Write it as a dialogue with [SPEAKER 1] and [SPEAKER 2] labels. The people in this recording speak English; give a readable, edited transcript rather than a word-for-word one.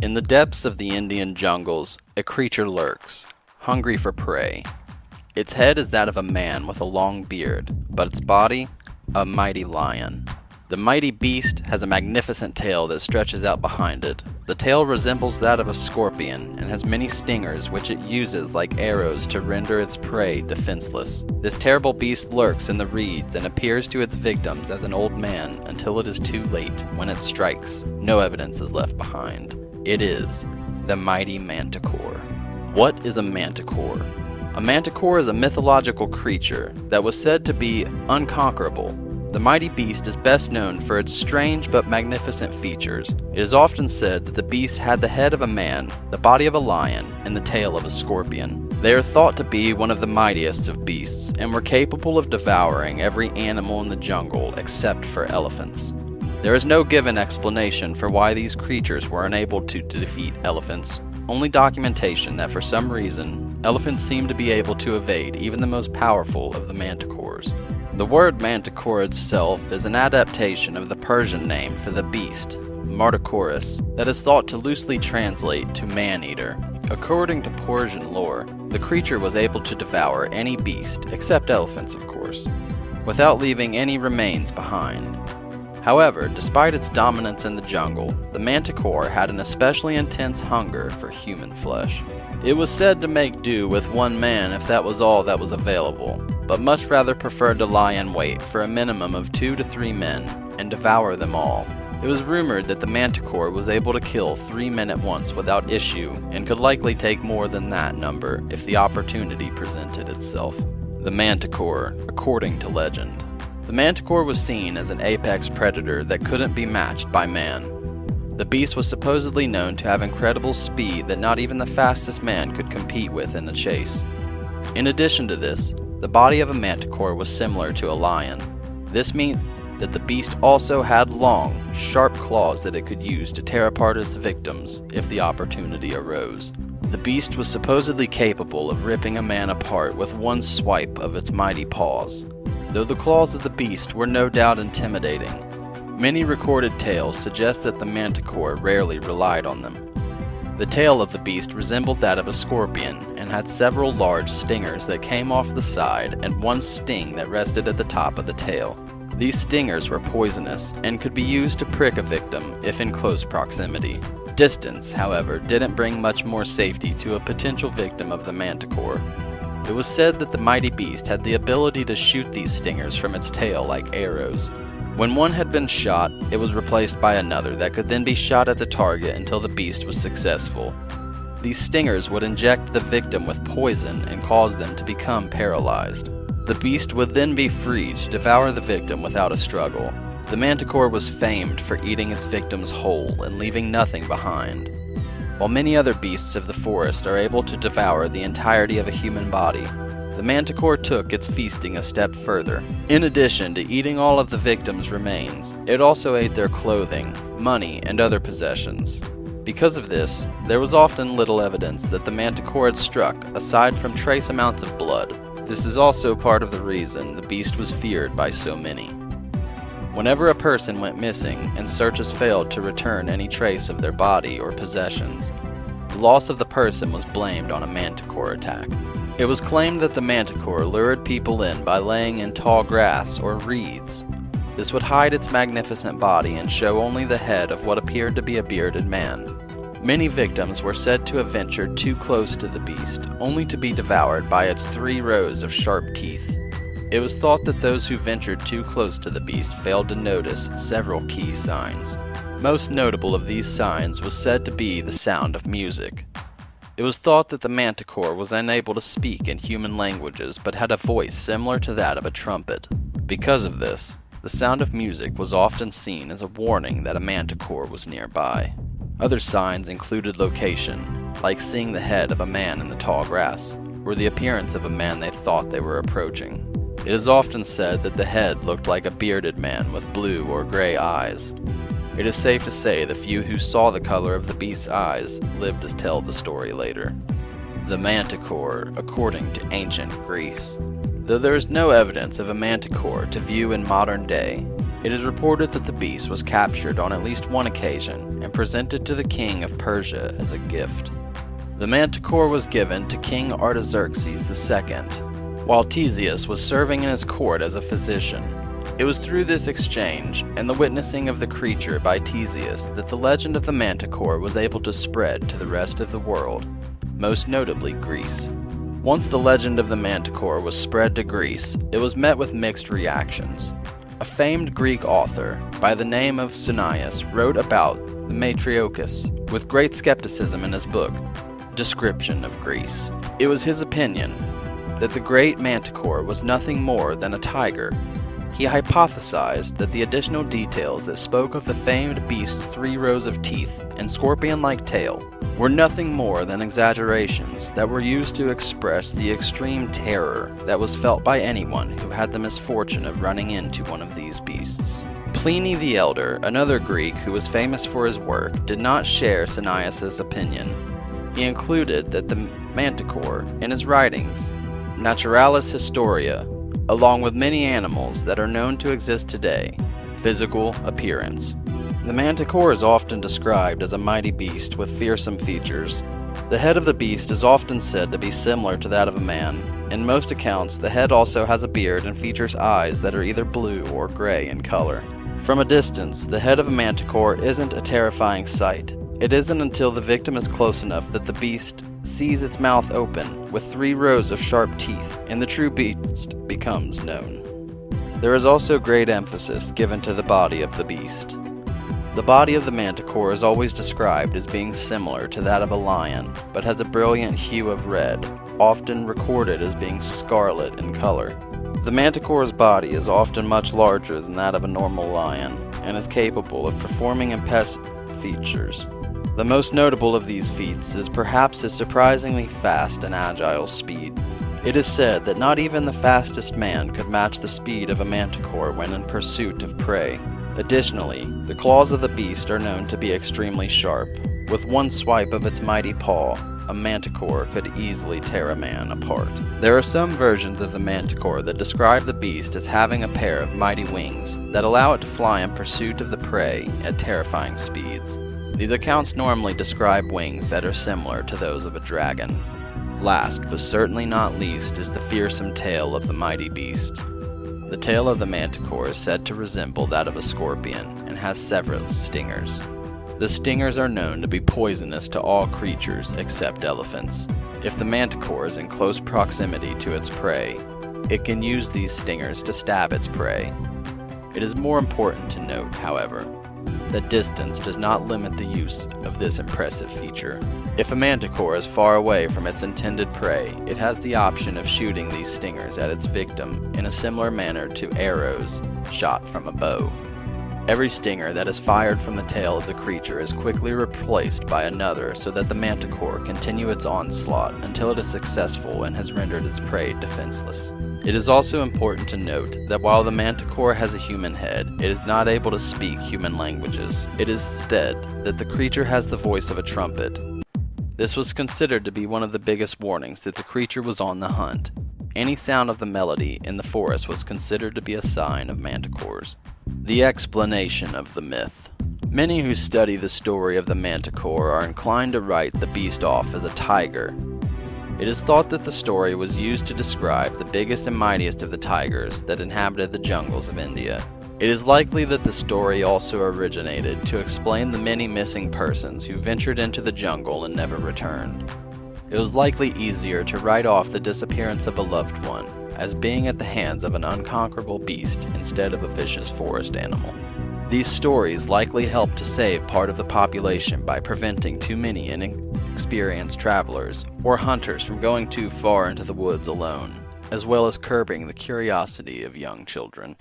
[SPEAKER 1] In the depths of the Indian jungles, a creature lurks, hungry for prey. Its head is that of a man with a long beard, but its body, a mighty lion. The mighty beast has a magnificent tail that stretches out behind it. The tail resembles that of a scorpion and has many stingers which it uses like arrows to render its prey defenseless. This terrible beast lurks in the reeds and appears to its victims as an old man until it is too late. When it strikes, no evidence is left behind. It is the mighty manticore. What is a manticore? A manticore is a mythological creature that was said to be unconquerable. The mighty beast is best known for its strange but magnificent features. It is often said that the beast had the head of a man, the body of a lion, and the tail of a scorpion. They are thought to be one of the mightiest of beasts, and were capable of devouring every animal in the jungle except for elephants. There is no given explanation for why these creatures were unable to defeat elephants, only documentation that for some reason, elephants seem to be able to evade even the most powerful of the manticores. The word manticore itself is an adaptation of the Persian name for the beast, Martocorus, that is thought to loosely translate to man-eater. According to Persian lore, the creature was able to devour any beast, except elephants of course, without leaving any remains behind. However, despite its dominance in the jungle, the manticore had an especially intense hunger for human flesh. It was said to make do with one man if that was all that was available, but much rather preferred to lie in wait for a minimum of 2 to 3 men and devour them all. It was rumored that the manticore was able to kill 3 men at once without issue and could likely take more than that number if the opportunity presented itself. The manticore, according to legend. The manticore was seen as an apex predator that couldn't be matched by man. The beast was supposedly known to have incredible speed that not even the fastest man could compete with in a chase. In addition to this, the body of a manticore was similar to a lion. This meant that the beast also had long, sharp claws that it could use to tear apart its victims if the opportunity arose. The beast was supposedly capable of ripping a man apart with one swipe of its mighty paws. Though the claws of the beast were no doubt intimidating, many recorded tales suggest that the manticore rarely relied on them. The tail of the beast resembled that of a scorpion and had several large stingers that came off the side and one sting that rested at the top of the tail. These stingers were poisonous and could be used to prick a victim if in close proximity. Distance, however, didn't bring much more safety to a potential victim of the manticore. It was said that the mighty beast had the ability to shoot these stingers from its tail like arrows. When one had been shot, it was replaced by another that could then be shot at the target until the beast was successful. These stingers would inject the victim with poison and cause them to become paralyzed. The beast would then be free to devour the victim without a struggle. The manticore was famed for eating its victims whole and leaving nothing behind. While many other beasts of the forest are able to devour the entirety of a human body, the manticore took its feasting a step further. In addition to eating all of the victims' remains, it also ate their clothing, money, and other possessions. Because of this, there was often little evidence that the manticore had struck aside from trace amounts of blood. This is also part of the reason the beast was feared by so many. Whenever a person went missing and searches failed to return any trace of their body or possessions, the loss of the person was blamed on a manticore attack. It was claimed that the manticore lured people in by laying in tall grass or reeds. This would hide its magnificent body and show only the head of what appeared to be a bearded man. Many victims were said to have ventured too close to the beast, only to be devoured by its 3 rows of sharp teeth. It was thought that those who ventured too close to the beast failed to notice several key signs. Most notable of these signs was said to be the sound of music. It was thought that the manticore was unable to speak in human languages but had a voice similar to that of a trumpet. Because of this, the sound of music was often seen as a warning that a manticore was nearby. Other signs included location, like seeing the head of a man in the tall grass, or the appearance of a man they thought they were approaching. It is often said that the head looked like a bearded man with blue or gray eyes. It is safe to say the few who saw the color of the beast's eyes lived to tell the story later. The manticore, according to ancient Greece. Though there is no evidence of a manticore to view in modern day, It is reported that the beast was captured on at least one occasion and presented to the king of Persia as a gift. The manticore was given to King Artaxerxes II, while Theseus was serving in his court as a physician. It was through this exchange and the witnessing of the creature by Theseus that the legend of the manticore was able to spread to the rest of the world, most notably Greece. Once the legend of the manticore was spread to Greece, it was met with mixed reactions. A famed Greek author by the name of Cineas wrote about the Matriochus with great skepticism in his book, Description of Greece. It was his opinion that the great manticore was nothing more than a tiger. He hypothesized that the additional details that spoke of the famed beast's 3 rows of teeth and scorpion-like tail were nothing more than exaggerations that were used to express the extreme terror that was felt by anyone who had the misfortune of running into one of these beasts. Pliny the Elder, another Greek who was famous for his work, did not share Cineas's opinion. He included that the manticore in his writings, Naturalis Historia, along with many animals that are known to exist today. Physical appearance. The manticore is often described as a mighty beast with fearsome features. The head of the beast is often said to be similar to that of a man. In most accounts, the head also has a beard and features eyes that are either blue or gray in color. From a distance, the head of a manticore isn't a terrifying sight. It isn't until the victim is close enough that the beast sees its mouth open with 3 rows of sharp teeth, and the true beast becomes known. There is also great emphasis given to the body of the beast. The body of the manticore is always described as being similar to that of a lion, but has a brilliant hue of red, often recorded as being scarlet in color. The manticore's body is often much larger than that of a normal lion, and is capable of performing impressive features. The most notable of these feats is perhaps his surprisingly fast and agile speed. It is said that not even the fastest man could match the speed of a manticore when in pursuit of prey. Additionally, the claws of the beast are known to be extremely sharp. With one swipe of its mighty paw, a manticore could easily tear a man apart. There are some versions of the manticore that describe the beast as having a pair of mighty wings that allow it to fly in pursuit of the prey at terrifying speeds. These accounts normally describe wings that are similar to those of a dragon. Last, but certainly not least, is the fearsome tail of the mighty beast. The tail of the manticore is said to resemble that of a scorpion and has several stingers. The stingers are known to be poisonous to all creatures except elephants. If the manticore is in close proximity to its prey, it can use these stingers to stab its prey. It is more important to note, however, that distance does not limit the use of this impressive feature. If a manticore is far away from its intended prey, it has the option of shooting these stingers at its victim in a similar manner to arrows shot from a bow. Every stinger that is fired from the tail of the creature is quickly replaced by another so that the manticore continue its onslaught until it is successful and has rendered its prey defenseless. It is also important to note that while the manticore has a human head, it is not able to speak human languages. It is instead that the creature has the voice of a trumpet. This was considered to be one of the biggest warnings that the creature was on the hunt. Any sound of the melody in the forest was considered to be a sign of manticores. The explanation of the myth. Many who study the story of the manticore are inclined to write the beast off as a tiger. It is thought that the story was used to describe the biggest and mightiest of the tigers that inhabited the jungles of India. It is likely that the story also originated to explain the many missing persons who ventured into the jungle and never returned. It was likely easier to write off the disappearance of a loved one as being at the hands of an unconquerable beast instead of a vicious forest animal. These stories likely helped to save part of the population by preventing too many inexperienced travelers or hunters from going too far into the woods alone, as well as curbing the curiosity of young children.